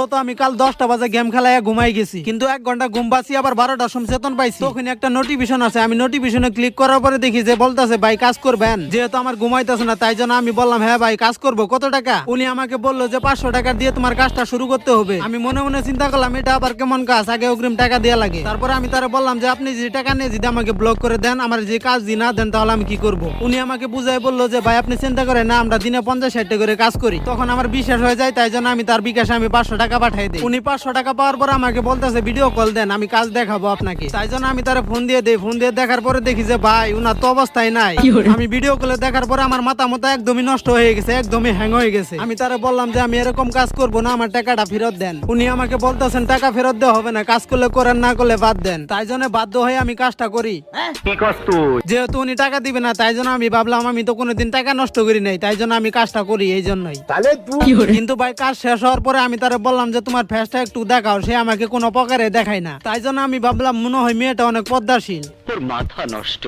সম্ভবত আমি কাল 10টা বাজে গেম খেলায় ঘুমাই গেছি, কিন্তু 1 ঘন্টা ঘুম বাঁচি আবার 12টার সময় চেতন পাইছি। তখন একটা নোটিফিকেশন আছে, আমি নোটিফিকেশনে ক্লিক করার পরে দেখি যে বলতেছে ভাই কাজ করবেন। যেহেতু আমার ঘুমাইতেছে না তাই জন্য আমি বললাম হ্যাঁ ভাই কাজ করবো, কত টাকা? উনি আমাকে বললো যে 500 টাকা দিয়ে তোমার কাজটা শুরু করতে হবে। আমি মনে মনে চিন্তা করলাম এটা আবার কেমন কাজ, আগে অগ্রিম টাকা দেওয়া লাগে। তারপরে আমি তারা বললাম যে আপনি যে টাকা নিয়ে যদি আমাকে ব্লক করে দেন, আমার যে কাজ দি না দেন, তাহলে আমি কি করব? উনি আমাকে বুঝাই বললো যে ভাই আপনি চিন্তা করেন না, আমরা দিনে 50-60 করে কাজ করি। তখন আমার বিশ্বাস হয়ে যায়, তাই জন্য আমি তার বিকাশে আমি 500 টাকা পাঠাই দিই। উনি 500 টাকা পাওয়ার পর আমাকে বলতেছে ভিডিও কল দেন, আমি কাজ দেখাবো আপনাকে। তাই জন্য আমি তারা ফোন দিয়ে দেই। ফোন দিয়ে দেখার পরে দেখি যে ভাই উনার তো অবস্থায় নাই। আমি ভিডিও কলে দেখার পরে আমার মাথা একদমই নষ্ট হয়ে গেছে, একদমই হ্যাং হয়ে গেছে। আমি তারা বললাম যে আমি এরকম কাজ করব না, আমার টাকাটা ফেরত দেন। উনি আমাকে বলতেছেন টাকা ফেরত দেওয়া হবে না, কাজ করলে করেন, না করলে বাদ দেন। তাই জন্য বাধ্য হয়ে আমি কাজটা করি। যেহেতু উনি টাকা দিবে না তাই জন্য আমি ভাবলাম আমি তো কোনোদিন টাকা নষ্ট করি নাই, তাই জন্য আমি কাজটা করি এই জন্যই। কিন্তু ভাই কাজ শেষ হওয়ার পরে আমি তারা বললাম যে তোমার ফেসটা একটু দেখাও, সে আমাকে কোনো প্রকারে দেখায় না। তাই জন্য আমি ভাবলাম মনে হয় মেয়েটা অনেক পদ্মাশীল। তোর মাথা নষ্ট।